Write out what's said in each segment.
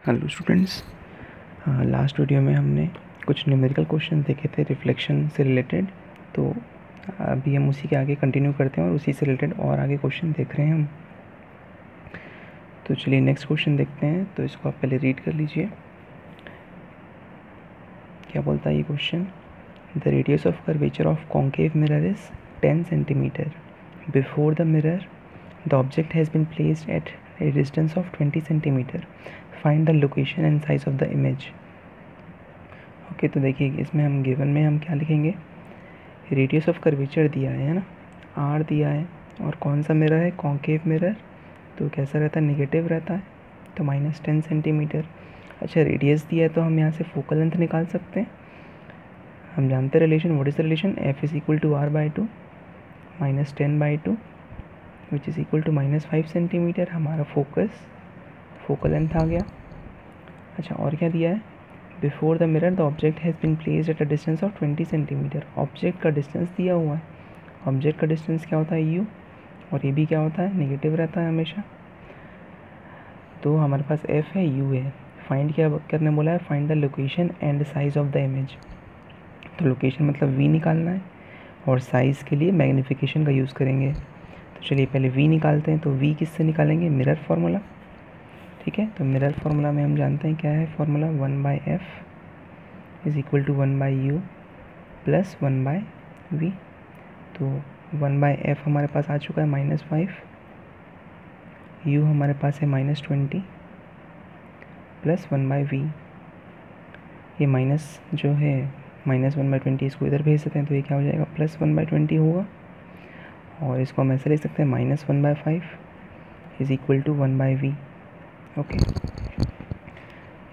Hello students, last video में हमने कुछ न्यूमेरिकल क्वेश्चन देखे थे रिफ्लेक्शन से रिलेटेड। तो अभी हम उसी के आगे कंटिन्यू करते हैं और उसी से रिलेटेड और आगे क्वेश्चन देख रहे हैं हम। तो चलिए नेक्स्ट क्वेश्चन देखते हैं। तो इसको आप पहले रीड कर लीजिए। क्या बोलता है ये question? The radius of curvature of concave mirror is 10 centimetre. Before the mirror the object has been placed at a distance of 20 centimeter. Find the location and size of the image. Okay, तो देखिए इसमें हम given में हम क्या लिखेंगे? Radius of curvature दिया है ना, आर दिया है, और कौन सा मिरर है? Concave mirror. तो कैसा रहता है? नेगेटिव रहता है, तो -10 सेंटीमीटर। अच्छा, रेडियस दिया है तो हम यहाँ से फोकल लेंथ निकाल सकते हैं। हम जानते हैं relation. What is the relation? F is equal to R/2 -10/2 which is equal to -5 centimetre. हमारा फोकल लेंथ आ गया। अच्छा, और क्या दिया है? Before the mirror the object has been placed at a distance of 20 centimetre. Object का distance दिया हुआ है। ऑब्जेक्ट का डिस्टेंस क्या होता है? u, और ये भी क्या होता है? नेगेटिव रहता है हमेशा। तो हमारे पास f है, u है। फाइंड क्या करने बोला है? Find the location and size of the image. तो लोकेशन मतलब v निकालना है, और साइज़ के लिए मैग्नीफिकेशन का यूज़ करेंगे। तो चलिए पहले v निकालते हैं। तो v किससे निकालेंगे? Mirror formula. ठीक है, तो मिरर फार्मूला में हम जानते हैं क्या है formula? 1/f is equal to 1/u plus 1/v। तो 1/f हमारे पास आ चुका है -5, u हमारे पास है -20 प्लस 1/v। ये माइनस जो है -1/20 इसको इधर भेज देते हैं, तो ये क्या हो जाएगा? प्लस 1/20 होगा। और इसको हम ऐसे लिख सकते हैं -1/5 is equal to 1/v। Okay,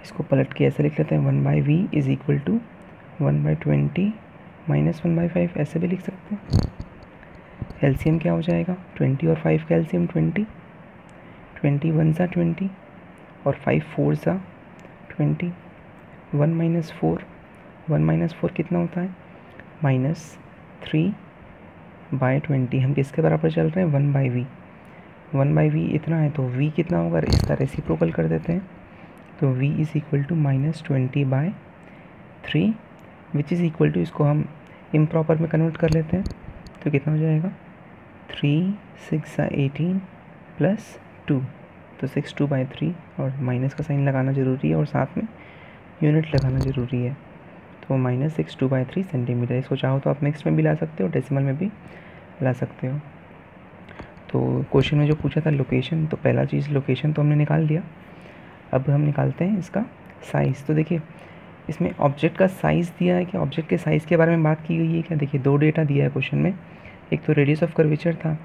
इसको पलट के ऐसे लिख लेते हैं 1/v is equal to 1/20 minus 1/5, ऐसे भी लिख सकते हैं। एलसीएम क्या हो जाएगा? 20 और 5 का एलसीएम 20, 20 1 सा 20 और 5 4 सा 20, 1 - 4, 1 - 4 कितना होता है? -3/20। हम किसके बराबर चल रहे हैं? 1/v। 1/v इतना है, तो v कितना होगा? इसका रेसिप्रोकल कर देते हैं। तो v is equal to -20/3 which is equal to, इसको हम इम्प्रॉपर में कन्वर्ट कर लेते हैं। तो कितना हो जाएगा? 3 6 18 प्लस 2, तो 6/2/3, और माइनस का साइन लगाना ज़रूरी है और साथ में यूनिट लगाना ज़रूरी है। तो -6/2/3 सेंटीमीटर। इसको चाहो तो आप मिक्स में भी ला सकते हो, डेसिमल में भी ला सकते हो। तो क्वेश्चन में जो पूछा था लोकेशन, तो पहला चीज़ लोकेशन तो हमने निकाल लिया। अब हम निकालते हैं इसका साइज़। तो देखिए इसमें ऑब्जेक्ट का साइज़ दिया है। क्या ऑब्जेक्ट के साइज़ के बारे में बात की गई है क्या? देखिए दो डेटा दिया है क्वेश्चन में, एक तो रेडियस ऑफ कर्वेचर था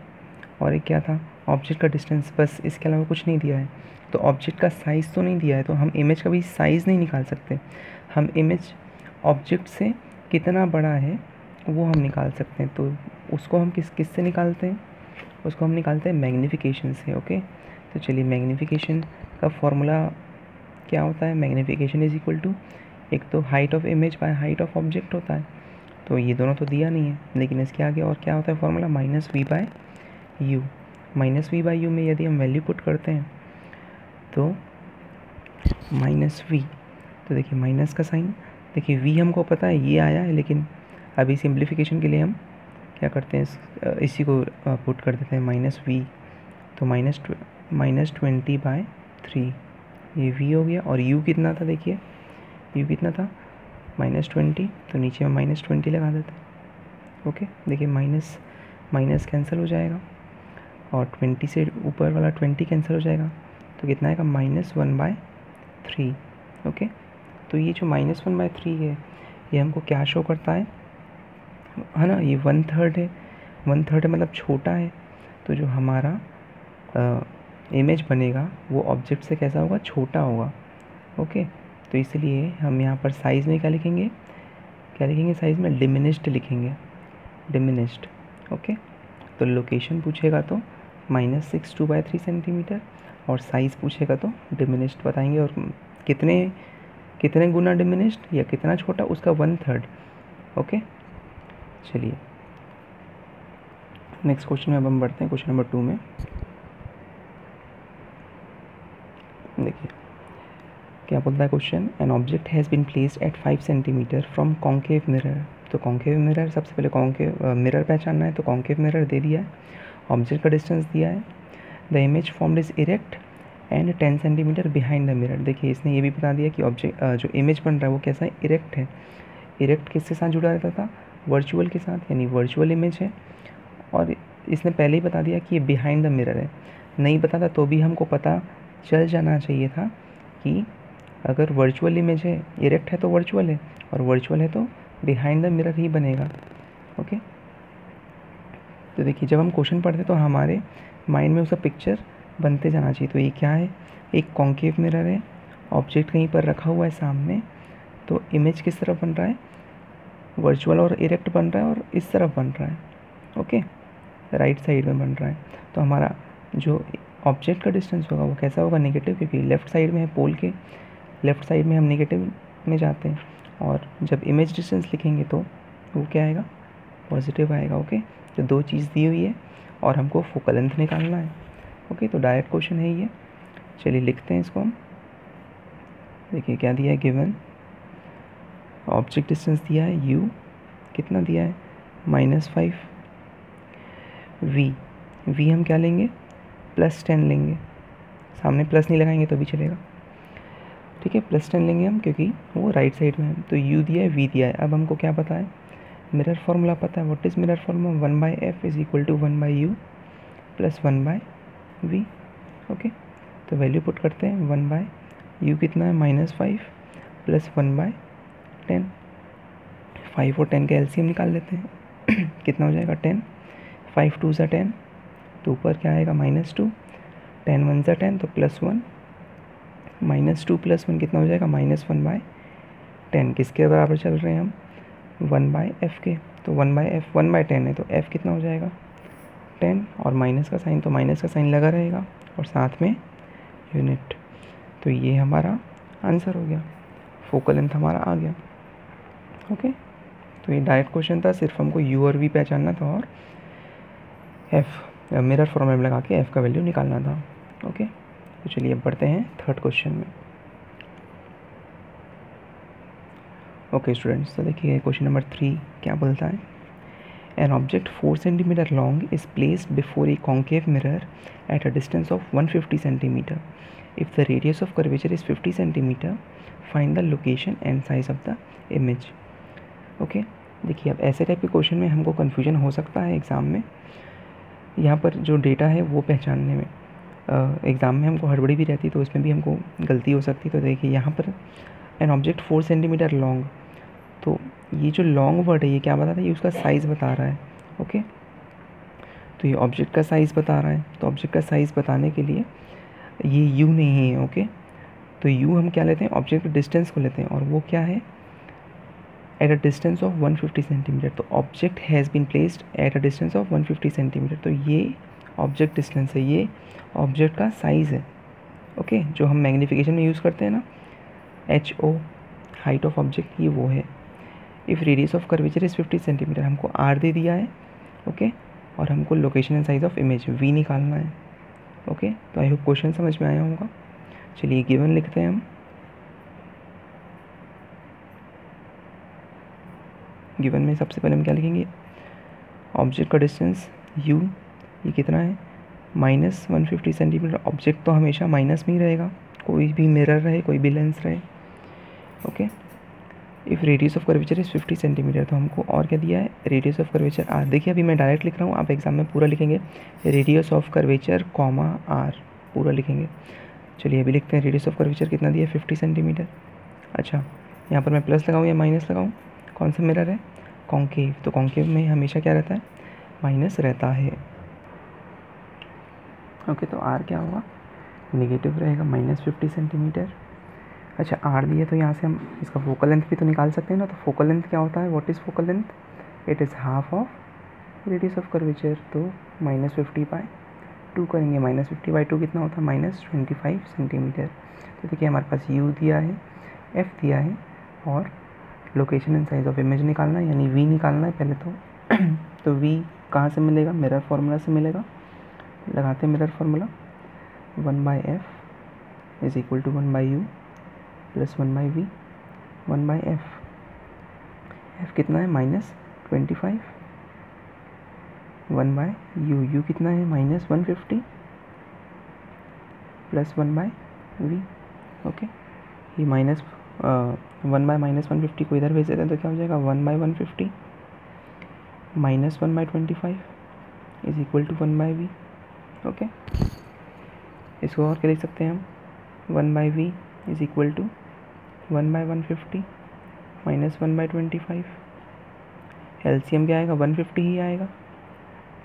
और एक क्या था? ऑब्जेक्ट का डिस्टेंस। बस, इसके अलावा कुछ नहीं दिया है। तो ऑब्जेक्ट का साइज़ तो नहीं दिया है, तो हम इमेज का भी साइज़ नहीं निकाल सकते। हम इमेज ऑब्जेक्ट से कितना बड़ा है वो हम निकाल सकते हैं। तो उसको हम किससे निकालते हैं? उसको हम निकालते हैं मैग्नीफिकेशन से। ओके, तो चलिए मैग्नीफिकेशन का फॉर्मूला क्या होता है? मैग्नीफिकेशन इज इक्वल टू, एक तो height of image by height of object होता है। तो ये दोनों तो दिया नहीं है, लेकिन इसके आगे और क्या होता है फॉर्मूला? -v/u। -v/u में यदि हम वैल्यू पुट करते हैं तो -v, तो देखिए माइनस का साइन, देखिए v हमको पता है ये आया है, लेकिन अभी सिंप्लीफिकेशन के लिए हम क्या करते हैं? इसी को पुट कर देते हैं -v। तो -20/3 ये v हो गया। और u कितना था? देखिए u कितना था? -20, तो नीचे में -20 लगा देते हैं। ओके, देखिए माइनस माइनस कैंसिल हो जाएगा, और 20 से ऊपर वाला 20 कैंसिल हो जाएगा, तो कितना आएगा? -1/3। ओके, तो ये जो -1/3 है, ये हमको क्या शो करता है ना? ये 1/3 है। 1/3 मतलब छोटा है। तो जो हमारा इमेज बनेगा वो ऑब्जेक्ट से कैसा होगा? छोटा होगा। ओके, तो इसलिए हम यहाँ पर साइज़ में क्या लिखेंगे? साइज़ में डिमिनिश्ड लिखेंगे, डिमिनिश्ड। ओके, तो लोकेशन पूछेगा तो -6/2/3 सेंटीमीटर, और साइज़ पूछेगा तो डिमिनिश्ड बताएंगे। और कितने गुना डिमिनिश्ड या कितना छोटा, उसका 1/3। ओके, चलिए नेक्स्ट क्वेश्चन में अब हम बढ़ते हैं, क्वेश्चन नंबर 2 में। देखिए क्या बोलता है question, an object has been placed at 5 centimetre from concave mirror. तो कॉन्केव मिरर, सबसे पहले कॉन्केव मिरर पहचानना है, तो कॉन्केव मिरर दे दिया है, ऑब्जेक्ट का डिस्टेंस दिया है, the image formed is erect and 10 centimetre behind the mirror. देखिए इसने ये भी बता दिया कि ऑब्जेक्ट जो इमेज बन रहा है वो कैसा है, इरेक्ट है। इरेक्ट किसके साथ जुड़ा रहता था, वर्चुअल के साथ, यानी वर्चुअल इमेज है। और इसने पहले ही बता दिया कि ये बिहाइंड द मिरर है। नहीं पता था तो भी हमको पता चल जाना चाहिए था कि अगर वर्चुअल इमेज है, इरेक्ट है तो वर्चुअल है, और वर्चुअल है तो बिहाइंड द मिरर ही बनेगा। ओके, तो देखिए जब हम क्वेश्चन पढ़ते तो हमारे माइंड में उसका पिक्चर बनते जाना चाहिए। तो ये क्या है, एक कॉन्केव मिरर है, ऑब्जेक्ट कहीं पर रखा हुआ है सामने, तो इमेज किस तरफ बन रहा है, वर्चुअल और इरेक्ट बन रहा है और इस तरफ बन रहा है। ओके, राइट साइड में बन रहा है। तो हमारा जो ऑब्जेक्ट का डिस्टेंस होगा वो कैसा होगा, नेगेटिव, क्योंकि लेफ़्ट साइड में है, पोल के लेफ़्ट साइड में हम नेगेटिव में जाते हैं। और जब इमेज डिस्टेंस लिखेंगे तो वो क्या आएगा, पॉजिटिव आएगा। ओके, तो दो चीज़ दी हुई है और हमको फोकल लेंथ निकालना है। ओके, तो डायरेक्ट क्वेश्चन है ये। चलिए लिखते हैं इसको हम। देखिए क्या दिया है, गिवन ऑब्जेक्ट डिस्टेंस दिया है u, कितना दिया है, -5, v हम क्या लेंगे, +10 लेंगे, सामने प्लस नहीं लगाएंगे तो भी चलेगा। ठीक है, +10 लेंगे हम क्योंकि वो राइट साइड में है। तो u दिया है, v दिया है। अब हमको क्या पता है, मिरर फार्मूला पता है। What is mirror formula, 1/f is equal to 1/u plus 1/v। Okay, तो वैल्यू पुट करते हैं, 1/u कितना है, -5 प्लस 1/10। 5 और 10 का एलसीएम निकाल लेते हैं कितना हो जाएगा, 10, 5 2 ज़ा 10, तो ऊपर क्या आएगा, -2, 10 1 ज़ा 10, तो +1, -2 + 1 कितना हो जाएगा, -1/10। किसके बराबर चल रहे हैं हम, 1/f के। तो 1/f 1/10 है, तो f कितना हो जाएगा, 10, और माइनस का साइन, तो माइनस का साइन लगा रहेगा और साथ में यूनिट। तो ये हमारा आंसर हो गया, फोकल लेंथ हमारा आ गया। ओके, तो ये डायरेक्ट क्वेश्चन था, सिर्फ हमको u और v पहचानना था और f मिरर फॉर्मूला में लगा के f का वैल्यू निकालना था। ओके, तो चलिए अब बढ़ते हैं थर्ड क्वेश्चन में। ओके स्टूडेंट्स, तो देखिए क्वेश्चन नंबर 3 क्या बोलता है, an object 4 centimetre long is placed before A concave mirror at a distance of 150 centimetre. If the radius of curvature is 50 centimetre, find the location and size of the image. Okay, देखिए अब ऐसे type के question में हमको confusion हो सकता है exam में, यहाँ पर जो डेटा है वो पहचानने में। एग्ज़ाम में हमको हड़बड़ी भी रहती है तो उसमें भी हमको गलती हो सकती है। तो देखिए यहाँ पर एन ऑब्जेक्ट 4 सेंटीमीटर लॉन्ग, तो ये जो लॉन्ग वर्ड है ये क्या बताता है, ये उसका साइज़ बता रहा है। ओके, तो ये ऑब्जेक्ट का साइज़ बता रहा है, तो ऑब्जेक्ट का साइज़ बताने के लिए ये u नहीं है। ओके, तो u हम क्या लेते हैं, ऑब्जेक्ट डिस्टेंस को लेते हैं, और वो क्या है, at a distance of 150 centimetre. तो object has been placed at a distance of 150 centimetre, तो ये ऑब्जेक्ट डिस्टेंस है, ये ऑब्जेक्ट का साइज़ है। ओके, जो हम मैग्नीफिकेशन में यूज़ करते हैं ना, HO, हाइट ऑफ ऑब्जेक्ट, ये वो है। If radius of curvature is 50 centimetre, हमको R दे दिया है। ओके, और हमको location and size of image V निकालना है। ओके, तो आई होप क्वेश्चन समझ में आया होगा। चलिए गिवन लिखते हैं हम। गिवन में सबसे पहले हम क्या लिखेंगे, ऑब्जेक्ट का डिस्टेंस u, ये कितना है, -150 सेंटीमीटर। ऑब्जेक्ट तो हमेशा माइनस में ही रहेगा, कोई भी मिरर रहे, कोई भी लेंस रहे। Okay, if radius of curvature is 50 centimetre, तो हमको और क्या दिया है, रेडियस ऑफ कर्वेचर r। देखिए अभी मैं डायरेक्ट लिख रहा हूँ, आप एग्जाम में पूरा लिखेंगे, radius of curvature comma r, पूरा लिखेंगे। चलिए अभी लिखते हैं, रेडियस ऑफ कर्वेचर कितना दिया है, 50 सेंटीमीटर। अच्छा, यहाँ पर मैं प्लस लगाऊँ या माइनस लगाऊँ, कौन सा मिरर है, कॉन्केव, तो कॉन्केव में हमेशा क्या रहता है, माइनस रहता है। ओके, तो r क्या होगा, नेगेटिव रहेगा, -50 सेंटीमीटर। अच्छा, r दिया तो यहाँ से हम इसका फोकल लेंथ भी तो निकाल सकते हैं ना। तो फोकल लेंथ क्या होता है, what is focal length, it is half of radius of curvature. तो -50/2 करेंगे, -50/2 कितना होता है, -25 सेंटीमीटर। तो देखिए हमारे पास u दिया है, f दिया है, और location and size of image निकालना है, यानी v निकालना है पहले तो। तो v कहाँ से मिलेगा, मिरर फार्मूला से मिलेगा। लगाते हैं mirror formula, 1/f is equal to 1/u plus 1/v 1/f। f कितना है -25, 1/u, u कितना है -150 प्लस 1/v। ओके, ये माइनस 1/-150 को इधर भेज देते हैं तो क्या हो जाएगा 1/150 minus 1/25 is equal to 1/v। Okay, इसको और क्या लिख सकते हैं हम, 1/v is equal to 1/150 minus 1/25। LCM क्या आएगा 150 ही आएगा,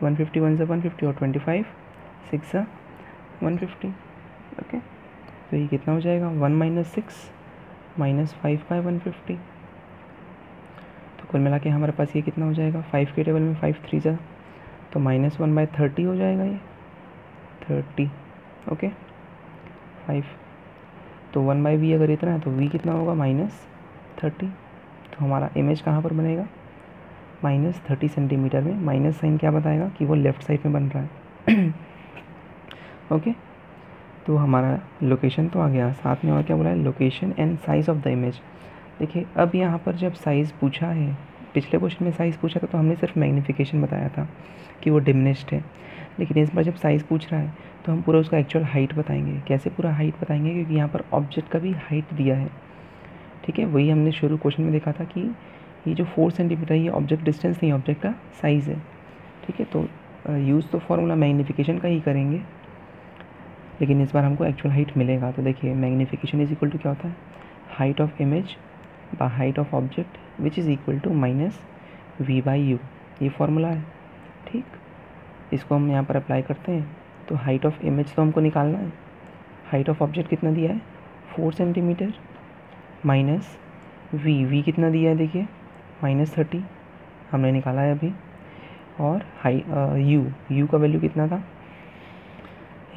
150 1 से 150 और 25 6 से 150। ओके, तो ये कितना हो जाएगा 1 - 6 माइनस 5/150। तो कुल मिला के हमारे पास ये कितना हो जाएगा, 5 के टेबल में 5 3 जा तो -1/30 हो जाएगा ये 30। ओके, 5 तो 1/v अगर इतना है तो v कितना होगा -30। तो हमारा इमेज कहाँ पर बनेगा -30 सेंटीमीटर में। माइनस साइन क्या बताएगा कि वो लेफ़्ट साइड में बन रहा है। ओके, तो हमारा लोकेशन तो आ गया, साथ में और क्या बोला है, location and size of the image. देखिए अब यहाँ पर जब साइज़ पूछा है, पिछले क्वेश्चन में साइज़ पूछा था तो हमने सिर्फ मैग्नीफिकेशन बताया था कि वो डिमिनिश्ड है, लेकिन इस बार जब साइज़ पूछ रहा है तो हम पूरा उसका एक्चुअल हाइट बताएंगे। कैसे पूरा हाइट बताएंगे, क्योंकि यहाँ पर ऑब्जेक्ट का भी हाइट दिया है। ठीक है, वही हमने शुरू क्वेश्चन में देखा था कि ये जो 4 सेंटीमीटर ये ऑब्जेक्ट डिस्टेंस नहीं, ऑब्जेक्ट का साइज़ है। ठीक है, तो यूज़ तो फॉर्मूला मैग्नीफिकेशन का ही करेंगे, लेकिन इस बार हमको एक्चुअल हाइट मिलेगा। तो देखिए मैग्नीफिकेशन इज इक्वल टू क्या होता है, height of image by height of object which is equal to -v/u, ये फॉर्मूला है। ठीक, इसको हम यहाँ पर अप्लाई करते हैं तो हाइट ऑफ इमेज तो हमको निकालना है, हाइट ऑफ ऑब्जेक्ट कितना दिया है 4 सेंटीमीटर माइनस v कितना दिया है देखिए -30 हमने निकाला है अभी, और u का वैल्यू कितना था,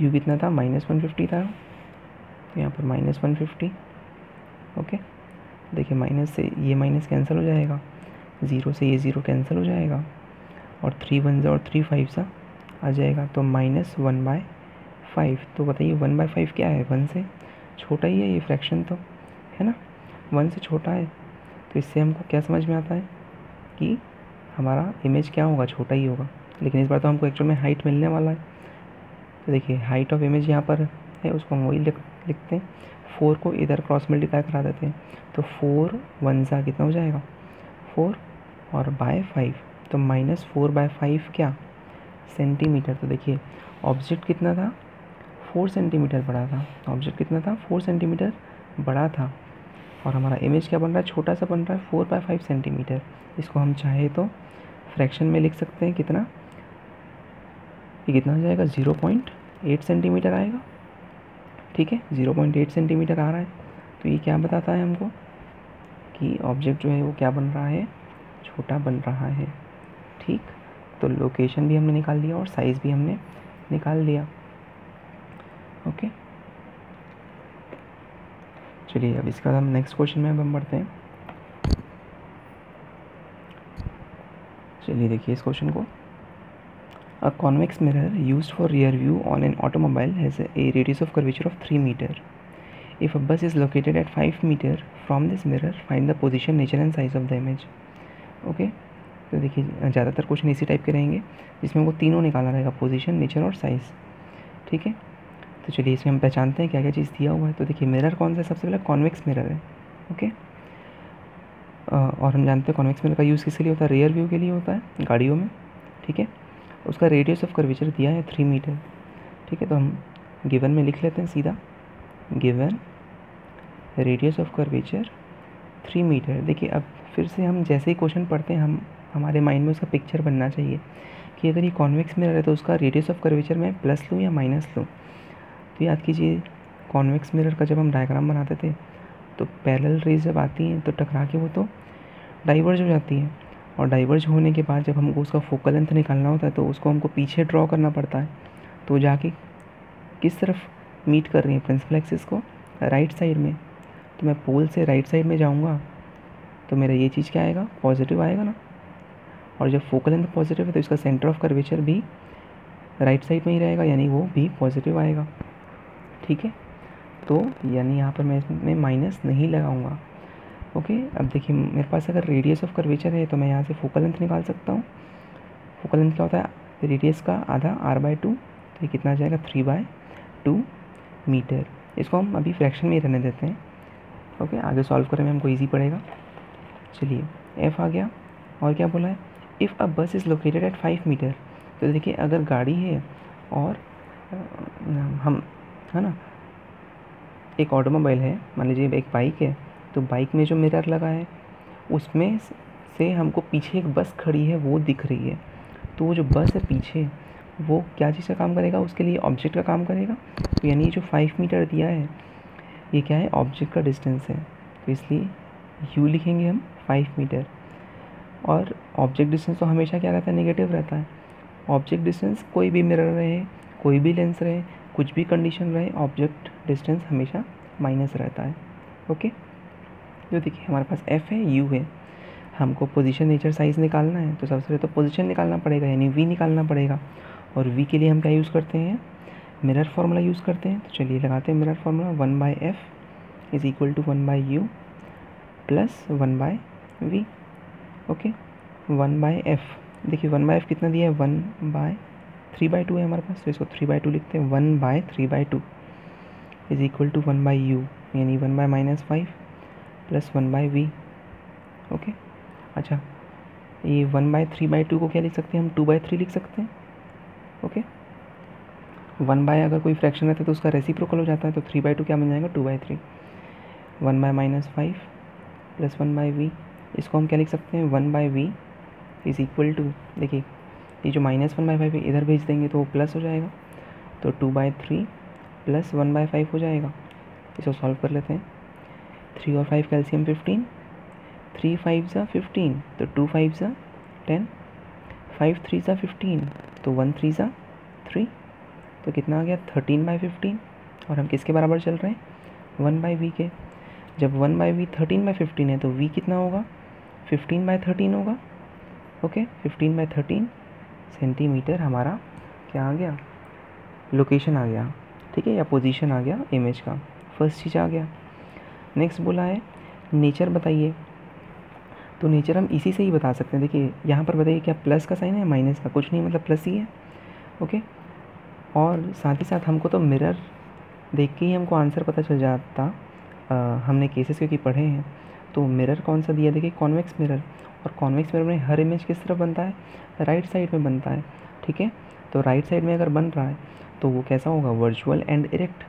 u कितना था -150 था, तो यहाँ पर -150। ओके, देखिए माइनस से ये माइनस कैंसिल हो जाएगा, 0 से ये 0 कैंसिल हो जाएगा, और 3 1 और 3 5 आ जाएगा, तो -1/5। तो बताइए 1/5 क्या है, 1 से छोटा ही है, ये फ्रैक्शन तो है ना, 1 से छोटा है। तो इससे हमको क्या समझ में आता है कि हमारा इमेज क्या होगा, छोटा ही होगा। लेकिन इस बार तो हमको एक्चुअल में हाइट मिलने वाला है। तो देखिए हाइट ऑफ इमेज यहाँ पर है, उसको हम वही लिखते हैं, 4 को इधर क्रॉस मल्टीप्लाई करा देते हैं, तो 4 1 सा कितना हो जाएगा 4 और /5, तो -4/5 क्या सेंटीमीटर। तो देखिए ऑब्जेक्ट कितना था 4 सेंटीमीटर बड़ा था, ऑब्जेक्ट कितना था 4 सेंटीमीटर बड़ा था, और हमारा इमेज क्या बन रहा है, छोटा सा बन रहा है 4/5 सेंटीमीटर। इसको हम चाहे तो फ्रैक्शन में लिख सकते हैं, कितना, ये कितना हो जाएगा 0.8 सेंटीमीटर आएगा। ठीक है, 0.8 सेंटीमीटर आ रहा है, तो ये क्या बताता है हमको कि ऑब्जेक्ट जो है वो क्या बन रहा है, छोटा बन रहा है। ठीक, तो लोकेशन भी हमने निकाल लिया और साइज़ भी हमने निकाल लिया। ओके, चलिए अब इसके बाद हम नेक्स्ट क्वेश्चन में हम बढ़ते हैं। चलिए देखिए इस क्वेश्चन को, a convex mirror used for rear view on an automobile has a radius of curvature of 3 metre. If a bus is located at 5 metre from this mirror find the position, nature and size of the image. Okay, तो देखिए ज़्यादातर question इसी type के रहेंगे जिसमें हमको तीनों निकालना रहेगा, पोजीशन, नेचर और साइज़। ठीक है, तो चलिए इसमें हम पहचानते हैं क्या क्या चीज़ दिया हुआ है। तो देखिए मिरर कौन सा है, सबसे पहले कॉन्वेक्स मिरर है। ओके, और हम जानते हैं कॉन्वेक्स मिरर का यूज़ किसके लिए होता है, रियर व्यू के लिए होता है गाड़ियों में। ठीक है, उसका रेडियस ऑफ कर्वेचर दिया है 3 मीटर। ठीक है, तो हम गिवन में लिख लेते हैं सीधा, given radius of curvature 3 metre. देखिए अब फिर से हम जैसे ही क्वेश्चन पढ़ते हैं हमारे माइंड में उसका पिक्चर बनना चाहिए कि अगर ये कॉन्वेक्स मिरर है तो उसका रेडियस ऑफ कर्वेचर मैं प्लस लूँ या माइनस लूँ। तो याद कीजिए कॉन्वेक्स मिरर का जब हम डायग्राम बनाते थे तो पैरेलल रेज जब आती हैं तो टकरा के वो तो डाइवर्ज हो जाती हैं, और डाइवर्ज होने के बाद जब हमको उसका फोकल लेंथ निकालना होता है तो उसको हमको पीछे ड्रॉ करना पड़ता है। तो जाके किस तरफ मीट कर रही है, प्रिंसिपल एक्सिस को राइट साइड में। तो मैं पोल से राइट साइड में जाऊंगा तो मेरा ये चीज़ क्या आएगा, पॉजिटिव आएगा ना। और जब फोकल लेंथ पॉजिटिव है तो इसका सेंटर ऑफ कर्वेचर भी राइट साइड में ही रहेगा, यानी वो भी पॉजिटिव आएगा। ठीक है, तो यानी यहाँ पर मैं इसमें माइनस नहीं लगाऊंगा। ओके, अब देखिए मेरे पास अगर रेडियस ऑफ कर्वेचर है तो मैं यहाँ से फोकल लेंथ निकाल सकता हूँ। फोकल लेंथ क्या होता है, रेडियस का आधा r/2, तो ये कितना आ जाएगा 3/2 मीटर। इसको हम अभी फ्रैक्शन में ही रहने देते हैं। ओके, आगे सॉल्व करने में हमको ईजी पड़ेगा। चलिए f आ गया, और क्या बोला है, इफ़ अ बस इज़ लोकेटेड एट 5 मीटर। तो देखिए अगर गाड़ी है और हम, है ना, एक ऑटोमोबाइल है, मान लीजिए एक बाइक है, तो बाइक में जो मिरर लगा है उसमें से हमको पीछे एक बस खड़ी है वो दिख रही है। तो वो जो बस है पीछे, वो क्या चीज़ का काम करेगा, उसके लिए ऑब्जेक्ट का काम करेगा। तो यानी जो 5 मीटर दिया है ये क्या है, ऑब्जेक्ट का डिस्टेंस है, तो इसलिए u लिखेंगे हम 5 मीटर। और ऑब्जेक्ट डिस्टेंस तो हमेशा क्या रहता है, नेगेटिव रहता है। ऑब्जेक्ट डिस्टेंस कोई भी मिरर रहे, कोई भी लेंस रहे, कुछ भी कंडीशन रहे, ऑब्जेक्ट डिस्टेंस हमेशा माइनस रहता है। ओके, तो देखिए हमारे पास f है, u है, हमको पोजीशन, नेचर, साइज़ निकालना है। तो सबसे पहले तो पोजीशन निकालना पड़ेगा, यानी v निकालना पड़ेगा। और v के लिए हम क्या यूज़ करते हैं, मिरर फार्मूला यूज़ करते हैं। तो चलिए लगाते हैं mirror formula, 1/f is equal to 1/u plus 1/v। Okay, 1/f, देखिए 1/f कितना दिया है, 1/3/2 है हमारे पास, तो इसको 3/2 लिखते हैं। 1/3/2 इज़ इक्वल टू 1/u, यानी 1/-5 प्लस 1/v। ओके, अच्छा ये 1/3/2 को क्या लिख सकते हैं हम, 2/3 लिख सकते हैं। ओके, 1/ अगर कोई फ्रैक्शन रहता है तो उसका रेसिप्रोकल हो जाता है, तो 3/2 क्या बन जाएगा, 2/3। 1/-5 प्लस 1/v, इसको हम क्या लिख सकते हैं, 1/v इज़ इक्वल टू, देखिए ये जो -1/5 इधर भेज देंगे तो वो प्लस हो जाएगा, तो 2/3 प्लस 1/5 हो जाएगा। इसको सॉल्व कर लेते हैं। 3 और 5 कैल्शियम 15, 3 5 ज़ा 15, तो 2 5 ज़ा 10, 5 3 ज़ा 15, तो 1 3 ज़ा 3, तो कितना आ गया 13/15। और हम किसके बराबर चल रहे हैं, 1/v के। जब 1/v 13/15 है तो v कितना होगा, 15/13 होगा। ओके, 15/13 सेंटीमीटर हमारा क्या आ गया, लोकेशन आ गया, ठीक है, या पोजीशन आ गया इमेज का। फर्स्ट चीज़ आ गया। नेक्स्ट बोला है नेचर बताइए, तो नेचर हम इसी से ही बता सकते हैं। देखिए यहाँ पर बताइए क्या प्लस का साइन है, माइनस का, कुछ नहीं, मतलब प्लस ही है। ओके, और साथ ही साथ हमको तो मिरर देख के ही हमको आंसर पता चल जाता, हमने केसेस क्योंकि पढ़े हैं। तो मिरर कौन सा दिया, देखिए कॉन्वेक्स मिरर, और कॉन्वेक्स मिरर में हर इमेज किस तरफ बनता है, राइट साइड में बनता है, ठीक है। तो राइट साइड में अगर बन रहा है तो वो कैसा होगा, वर्चुअल एंड इरेक्ट।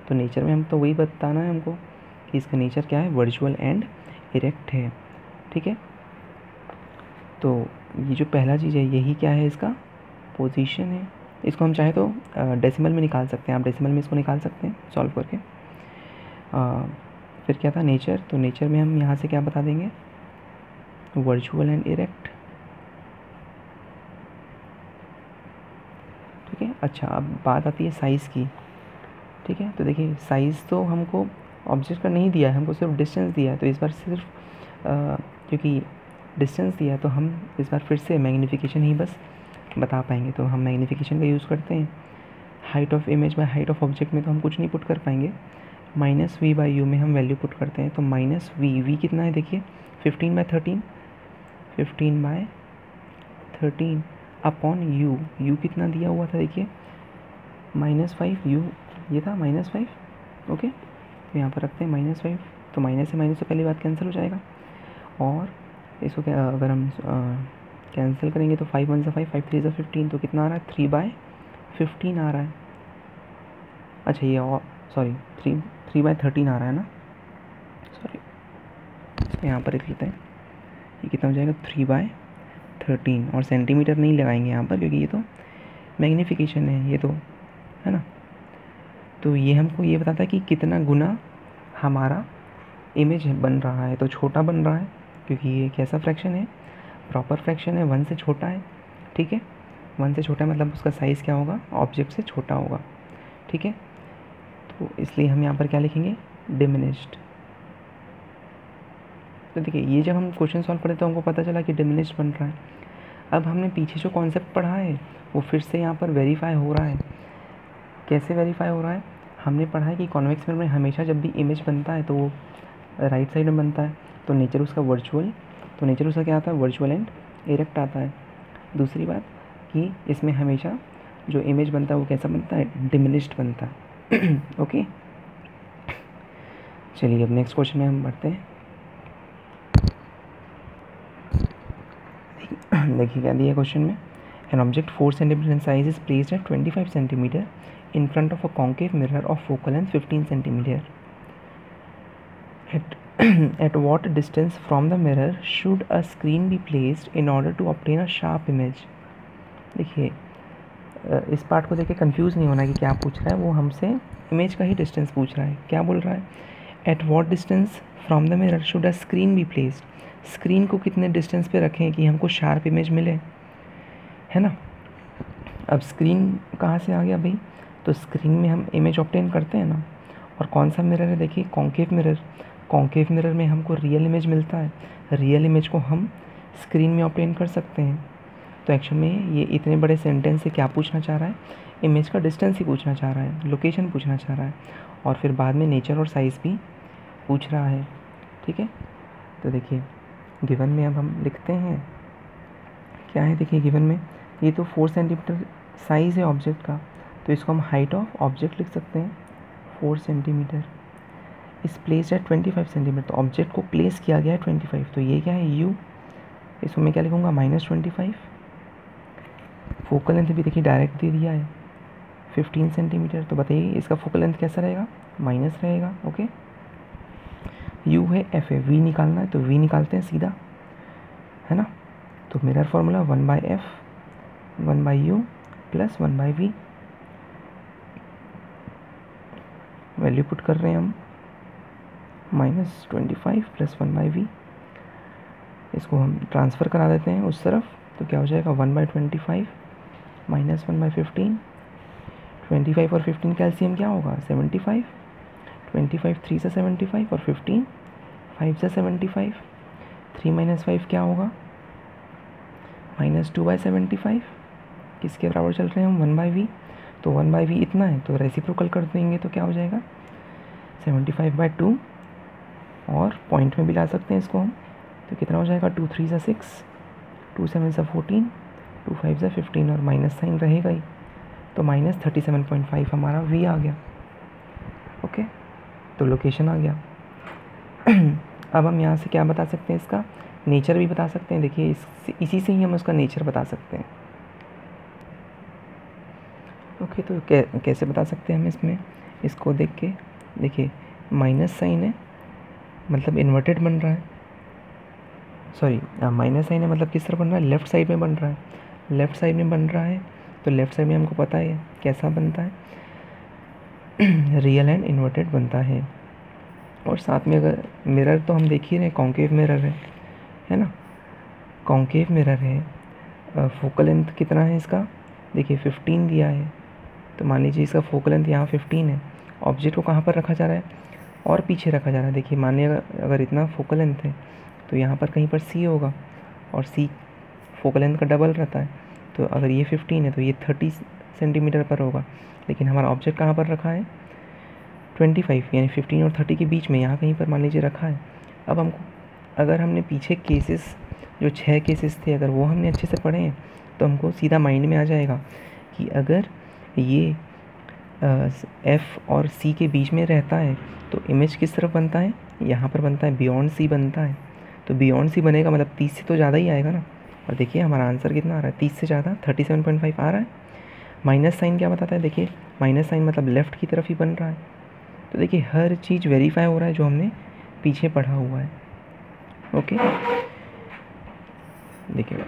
तो नेचर में हम तो वही बताना है हमको कि इसका नेचर क्या है, वर्चुअल एंड इरेक्ट है, ठीक है। तो ये जो पहला चीज़ है यही क्या है, इसका पोजीशन है। इसको हम चाहे तो डेसिमल में निकाल सकते हैं, आप डेसिमल में इसको निकाल सकते हैं सॉल्व करके। फिर क्या था नेचर, तो नेचर में हम यहाँ से क्या बता देंगे, वर्चुअल एंड इरेक्ट, ठीक है। अच्छा अब बात आती है साइज़ की, ठीक है। तो देखिए साइज़ तो हमको ऑब्जेक्ट का नहीं दिया है, हमको सिर्फ डिस्टेंस दिया है। तो इस बार सिर्फ क्योंकि डिस्टेंस दिया है तो हम इस बार फिर से मैग्नीफिकेशन ही बस बता पाएंगे। तो हम मैग्नीफिकेशन का यूज़ करते हैं। Height of image by height of object में तो हम कुछ नहीं पुट कर पाएंगे, -v/u में हम वैल्यू पुट करते हैं। तो -v कितना है, देखिए 15/13, 15/13 अपॉन u कितना दिया हुआ था, देखिए -5, u ये था -5। ओके, तो यहाँ पर रखते हैं -5, तो माइनस से माइनस तो पहली बात कैंसिल हो जाएगा। और इसको क्या अगर हम कैंसिल करेंगे तो 5 1 ज़ा 5, 5 3 ज़ा 15, तो कितना आ रहा है 3/15 आ रहा है। अच्छा ये और सॉरी 3/13 आ रहा है ना, सॉरी यहाँ पर लिख लेते हैं, ये कितना हो जाएगा 3/13। और सेंटीमीटर नहीं लगाएंगे यहाँ पर क्योंकि ये तो मैग्नीफिकेशन है, ये तो है ना। तो ये हमको ये बताता है कि कितना गुना हमारा इमेज बन रहा है। तो छोटा बन रहा है क्योंकि ये कैसा फ्रैक्शन है, प्रॉपर फ्रैक्शन है, 1 से छोटा है, ठीक है। 1 से छोटा मतलब उसका साइज़ क्या होगा, ऑब्जेक्ट से छोटा होगा, ठीक है। तो इसलिए हम यहाँ पर क्या लिखेंगे, डिमिनिश्ड। तो देखिए ये जब हम क्वेश्चन सॉल्व करें तो हमको पता चला कि डिमिनिश्ड बन रहा है। अब हमने पीछे जो कॉन्सेप्ट पढ़ा है वो फिर से यहाँ पर वेरीफाई हो रहा है। कैसे वेरीफाई हो रहा है, हमने पढ़ा है कि कॉन्वेक्स मिरर में हमेशा जब भी इमेज बनता है तो वो राइट साइड में बनता है, तो नेचर उसका वर्चुअल, तो नेचर उसका क्या आता है, वर्चुअल एंड इरेक्ट आता है। दूसरी बात कि इसमें हमेशा जो इमेज बनता है वो कैसा बनता है, डिमिनिश्ड बनता है। ओके, चलिए अब नेक्स्ट क्वेश्चन में हम बढ़ते हैं। देखिए क्या दिया क्वेश्चन में, an object 4 centimetre in size is placed at 25 centimetre in front of a concave mirror of focal length 15 centimeter. At what distance from the mirror should a screen be placed in order to obtain a sharp image? देखिए इस part को देखिए confuse नहीं होना कि क्या पूछ रहा है, वो हमसे इमेज का ही डिस्टेंस पूछ रहा है। क्या बोल रहा है, at what distance from the mirror should a screen be placed, screen को कितने डिस्टेंस पे रखें कि हमको शार्प इमेज मिले, है ना। अब स्क्रीन कहाँ से आ गया भाई, तो स्क्रीन में हम इमेज ऑब्टेन करते हैं ना, और कौन सा मिरर है, देखिए कॉन्केव मिरर। कॉन्केव मिरर में हमको रियल इमेज मिलता है, रियल इमेज को हम स्क्रीन में ऑब्टेन कर सकते हैं। तो एक्चुअल में ये इतने बड़े सेंटेंस से क्या पूछना चाह रहा है, इमेज का डिस्टेंस ही पूछना चाह रहा है, लोकेशन पूछना चाह रहा है, और फिर बाद में नेचर और साइज़ भी पूछ रहा है। ठीक है, तो देखिए गिवन में अब हम लिखते हैं क्या है, देखिए गिवन में ये तो 4 सेंटीमीटर साइज़ है ऑब्जेक्ट का, तो इसको हम हाइट ऑफ ऑब्जेक्ट लिख सकते हैं 4 सेंटीमीटर। इस प्लेस एट 25 सेंटीमीटर, तो ऑब्जेक्ट को प्लेस किया गया है 25, तो ये क्या है यू, इसको मैं क्या लिखूँगा -25। फोकल लेंथ भी देखिए डायरेक्ट दे दिया है 15 सेंटीमीटर, तो बताइए इसका फोकल लेंथ कैसा रहेगा, माइनस रहेगा। ओके, यू है, एफ है, वी निकालना है तो वी निकालते हैं सीधा, है ना। तो mirror formula 1/f 1/u plus 1/v, value put कर रहे हैं हम -25 प्लस 1/v, इसको हम ट्रांसफ़र करा देते हैं उस तरफ, तो क्या हो जाएगा 1/25 माइनस 1/15, 25 और 15 का एलसीएम क्या होगा 75, 25 3 से 75 और 15 5 से 75, 3 - 5 क्या होगा -2/75, किसके बराबर चल रहे हैं हम 1/v, तो 1/v इतना है, तो रेसिप्रोकल कर देंगे तो क्या हो जाएगा 75/2, और पॉइंट में भी ला सकते हैं इसको हम, तो कितना हो जाएगा 2 3 से 6, 2 7 से 14, 2 5 से 15, और माइनस साइन रहेगा ही, तो -37.5 हमारा v आ गया। ओके, तो लोकेशन आ गया। अब हम यहाँ से क्या बता सकते हैं, इसका नेचर भी बता सकते हैं। देखिए इसी से ही हम उसका नेचर बता सकते हैं। ओके, तो कैसे बता सकते हैं हम इसमें, इसको देख के देखिए माइनस साइन है मतलब इन्वर्टेड बन रहा है, सॉरी माइनस साइन है मतलब किस तरह बन रहा है, लेफ़्ट साइड में बन रहा है, लेफ़्ट साइड में बन रहा है, तो लेफ़्ट साइड में हमको पता है कैसा बनता है, रियल एंड इन्वर्टेड बनता है। और साथ में अगर मिरर तो हम देख ही रहे हैं कॉन्केव मिरर है ना, कॉन्केव मिरर है। फोकल लेंथ कितना है इसका, देखिए 15 दिया है, तो मान लीजिए इसका फोकल लेंथ यहाँ 15 है, ऑब्जेक्ट को कहाँ पर रखा जा रहा है, और पीछे रखा जा रहा है। देखिए मान लीजिए अगर इतना फोकल लेंथ है तो यहाँ पर कहीं पर सी होगा, और सी फोकल लेंथ का डबल रहता है, तो अगर ये 15 है तो ये 30 सेंटीमीटर पर होगा, लेकिन हमारा ऑब्जेक्ट कहाँ पर रखा है 25, यानी 15 और 30 के बीच में यहाँ कहीं पर मान लीजिए रखा है। अब हमको अगर हमने पीछे केसेस जो 6 केसेस थे अगर वो हमने अच्छे से पढ़े हैं तो हमको सीधा माइंड में आ जाएगा कि अगर ये एफ़ और सी के बीच में रहता है तो इमेज किस तरफ बनता है, यहाँ पर बनता है, बियॉन्ड सी बनता है। तो बियॉन्ड सी बनेगा मतलब 30 से तो ज़्यादा ही आएगा ना, और देखिए हमारा आंसर कितना आ रहा है 30 से ज़्यादा 37.5 आ रहा है। माइनस साइन क्या बताता है, देखिए माइनस साइन मतलब लेफ़्ट की तरफ ही बन रहा है। तो देखिए हर चीज़ वेरीफाई हो रहा है जो हमने पीछे पढ़ा हुआ है। ओके, देखिए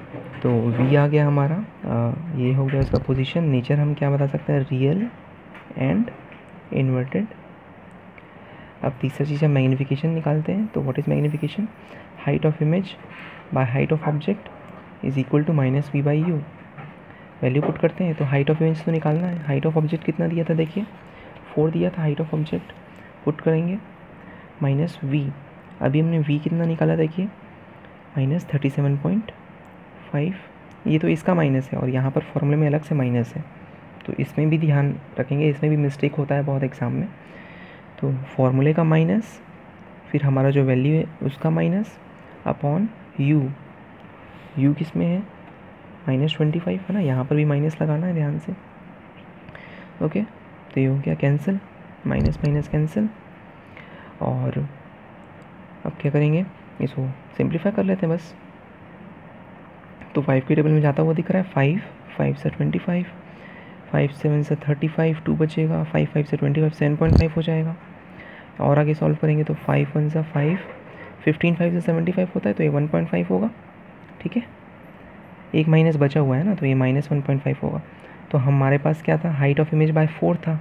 तो वी आ गया हमारा, ये हो गया इसका पोजीशन। नेचर हम क्या बता सकते हैं, रियल एंड इन्वर्टेड। अब तीसरा चीज़ हम मैग्नीफिकेशन निकालते हैं। तो what is magnification, height of image by height of object is equal to -v/u। Value put करते हैं, तो हाइट ऑफ इमेज तो निकालना है। हाइट ऑफ ऑब्जेक्ट कितना दिया था, देखिए 4 दिया था हाइट ऑफ ऑब्जेक्ट, पुट करेंगे -v। अभी हमने v कितना निकाला, देखिए -37.5, ये तो इसका माइनस है और यहाँ पर फॉर्मूले में अलग से माइनस है, तो इसमें भी ध्यान रखेंगे, इसमें भी मिस्टेक होता है बहुत एग्ज़ाम में। तो फॉर्मूले का माइनस, फिर हमारा जो वैल्यू है उसका माइनस अपॉन यू किस में है, -25 है ना, यहाँ पर भी माइनस लगाना है ध्यान से। ओके, तो ये हो गया कैंसिल, माइनस माइनस कैंसिल। और अब क्या करेंगे, इसको सिंप्लीफाई कर लेते हैं बस। तो 5 के टेबल में जाता हुआ दिख रहा है 5 से 25, 5 7 से 35, 2 बचेगा, 5 से 25 7.5 हो जाएगा। और आगे सॉल्व करेंगे तो 5 1 से 5, 15 5 से 75 होता है, तो ये 1.5 होगा। ठीक है, एक माइनस बचा हुआ है ना, तो ये -1.5 होगा। तो हमारे पास क्या था, हाइट ऑफ इमेज बाय 4 था,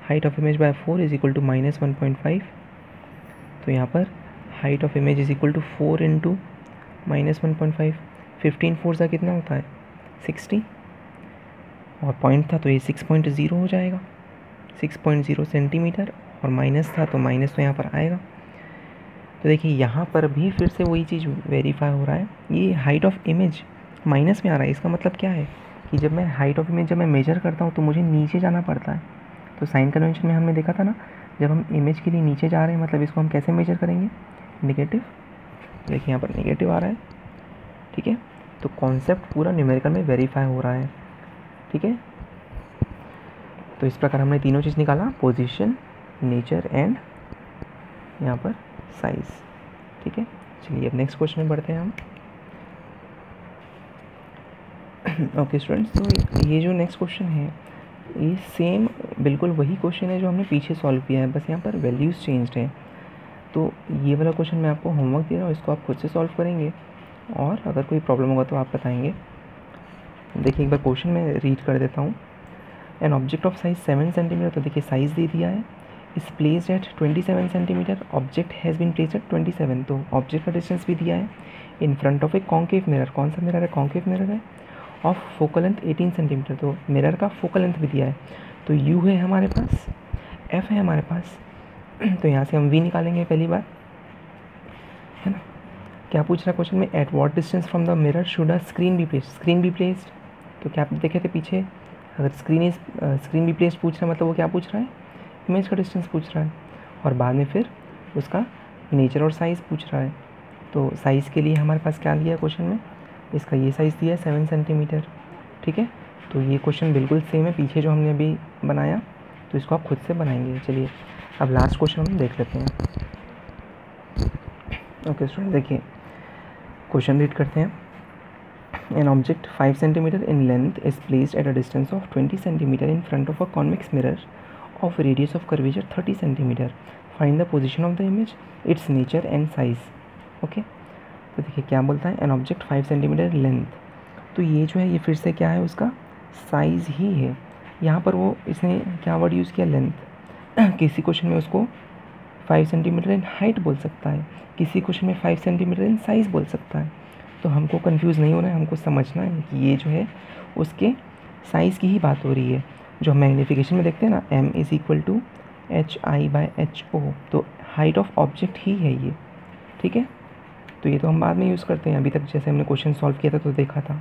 height of image by 4 is equal to -1.5। तो यहाँ पर height of image is equal to 4 into -1.5, 15 4 से कितना होता है 60, और पॉइंट था तो ये 6.0 हो जाएगा, 6.0 सेंटीमीटर, और माइनस था तो माइनस तो यहाँ पर आएगा। तो देखिए यहाँ पर भी फिर से वही चीज़ वेरीफाई हो रहा है, ये हाइट ऑफ इमेज माइनस में आ रहा है। इसका मतलब क्या है कि जब मैं हाइट ऑफ इमेज जब मैं मेजर करता हूँ तो मुझे नीचे जाना पड़ता है। तो साइन कन्वेंशन में हमने देखा था ना, जब हम इमेज के लिए नीचे जा रहे हैं मतलब इसको हम कैसे मेजर करेंगे, नेगेटिव। देखिए यहाँ पर नेगेटिव आ रहा है। ठीक है, तो कॉन्सेप्ट पूरा न्यूमेरिकल में वेरीफाई हो रहा है। ठीक है, तो इस प्रकार हमने तीनों चीज़ निकाला, पोजीशन, नेचर एंड यहाँ पर साइज। ठीक है, चलिए अब नेक्स्ट क्वेश्चन में बढ़ते हैं हम। ओके स्टूडेंट्स, तो ये जो नेक्स्ट क्वेश्चन है ये सेम बिल्कुल वही क्वेश्चन है जो हमने पीछे सॉल्व किया है, बस यहाँ पर वैल्यूज़ चेंज्ड है। तो ये वाला क्वेश्चन मैं आपको होमवर्क दे रहा हूँ, इसको आप खुद से सॉल्व करेंगे, और अगर कोई प्रॉब्लम होगा तो आप बताएंगे। देखिए एक बार क्वेश्चन मैं रीड कर देता हूँ। An object of size 7 centimetre, तो देखिए साइज़ दे दिया है, is placed at 27 centimetre, object has been placed at 27, तो ऑब्जेक्ट का डिस्टेंस भी दिया है in front of a concave mirror. कौन सा मिरर है, कॉन्केव मिरर है, ऑफ फोकल लेंथ 18 सेंटीमीटर, तो मिरर का फोकल लेंथ भी दिया है। तो यू है हमारे पास, एफ है हमारे पास, तो यहाँ से हम वी निकालेंगे पहली बार, है ना। क्या पूछ रहा है क्वेश्चन में, at what distance from the mirror should a screen be placed, screen be placed. तो क्या आप देखे थे पीछे, अगर स्क्रीन बी प्लेस्ड पूछ रहा है मतलब वो क्या पूछ रहा है, इमेज का डिस्टेंस पूछ रहा है, और बाद में फिर उसका नेचर और साइज़ पूछ रहा है। तो साइज़ के लिए हमारे पास क्या दिया है क्वेश्चन में, इसका ये साइज़ दिया है 7 सेंटीमीटर। ठीक है, तो ये क्वेश्चन बिल्कुल सेम है पीछे जो हमने अभी बनाया, तो इसको आप खुद से बनाएंगे। चलिए अब लास्ट क्वेश्चन हम देख लेते हैं। ओके स्टूडेंट, देखिए क्वेश्चन रीड करते हैं। An object 5 centimetre in length is placed at a distance of 20 centimetre in front of a convex mirror of radius of curvature 30 centimetre. Find the position of the image, it's nature and size. Okay, तो देखिए क्या बोलता है, an object 5 centimetre length, तो ये जो है ये फिर से क्या है, उसका साइज़ ही है। यहाँ पर वो इसने क्या वर्ड यूज़ किया, लेंथ। किसी क्वेश्चन में उसको 5 सेंटीमीटर इन हाइट बोल सकता है, किसी क्वेश्चन में 5 सेंटीमीटर इन साइज़ बोल सकता है। तो हमको कंफ्यूज नहीं होना है, हमको समझना है कि ये जो है उसके साइज़ की ही बात हो रही है। जो हम मैग्नीफिकेशन में देखते हैं ना, m is equal to HI/HO, तो हाइट ऑफ ऑब्जेक्ट ही है ये। ठीक है, तो ये तो हम बाद में यूज़ करते हैं, अभी तक जैसे हमने क्वेश्चन सॉल्व किया था तो देखा था।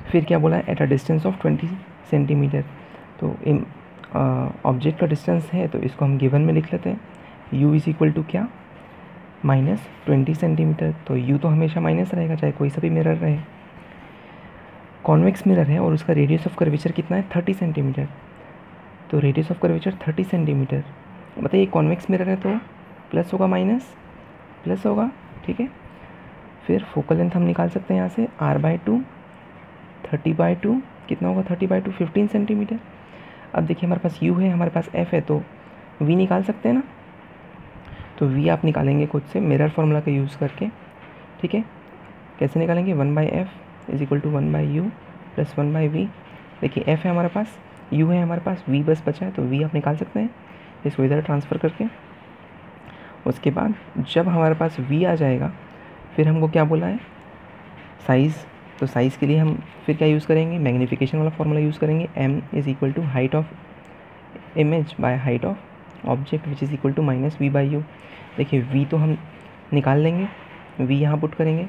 फिर क्या बोला है, at a distance of 20 centimetre, तो ऑब्जेक्ट का डिस्टेंस है तो इसको हम गिवन में लिख लेते हैं, u इज़ इक्वल टू क्या, -20 सेंटीमीटर। तो u तो हमेशा माइनस रहेगा चाहे कोई सा भी मिरर रहे। कॉन्वेक्स मिरर है और उसका रेडियस ऑफ कर्वेचर कितना है, 30 सेंटीमीटर। तो रेडियस ऑफ कर्वेचर 30 सेंटीमीटर, बताइए कॉन्वेक्स मिरर है तो प्लस होगा माइनस प्लस होगा। ठीक है, फिर फोकल लेंथ हम निकाल सकते हैं यहाँ से, r/2, 30/2 कितना होगा, 30/2 15 सेंटीमीटर। अब देखिए हमारे पास u है, हमारे पास f है, तो v निकाल सकते हैं ना। तो v आप निकालेंगे खुद से मिरर फार्मूला का यूज़ करके। ठीक है, कैसे निकालेंगे, 1/f is equal to 1/u plus 1/v। देखिए f है हमारे पास, u है हमारे पास, v बस बचा है, तो v आप निकाल सकते हैं इसको इधर ट्रांसफ़र करके। उसके बाद जब हमारे पास v आ जाएगा, फिर हमको क्या बोला है, साइज़। तो साइज़ के लिए हम फिर क्या यूज़ करेंगे, मैग्नीफिकेशन वाला फार्मूला यूज़ करेंगे, m is equal to height of image by height of object which is equal to -v/u। देखिए v तो हम निकाल लेंगे, v यहाँ पुट करेंगे,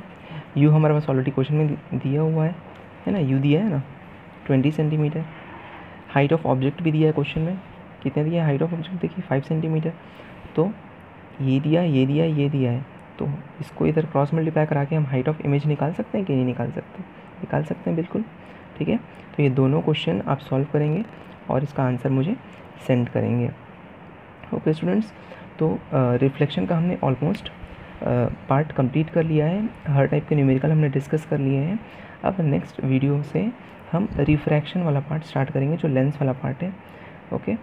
u हमारे पास ऑलरेडी क्वेश्चन में दिया हुआ है ना, u दिया है ना 20 सेंटीमीटर। हाइट ऑफ ऑब्जेक्ट भी दिया है क्वेश्चन में, कितने दिया है हाइट ऑफ ऑब्जेक्ट देखिए 5 सेंटीमीटर। तो ये दिया, ये दिया, ये दिया है, तो इसको इधर क्रॉस मल्टीप्लाई करा के हम हाइट ऑफ इमेज निकाल सकते हैं कि नहीं निकाल सकते? निकाल सकते हैं बिल्कुल, ठीक है। तो ये दोनों क्वेश्चन आप सॉल्व करेंगे और इसका आंसर मुझे सेंड करेंगे। ओके स्टूडेंट्स, तो रिफ्लेक्शन का हमने ऑलमोस्ट पार्ट कंप्लीट कर लिया है, हर टाइप के न्यूमेरिकल हमने डिस्कस कर लिए हैं। अब नेक्स्ट वीडियो से हम रिफ्रैक्शन वाला पार्ट स्टार्ट करेंगे, जो लेंस वाला पार्ट है। ओके।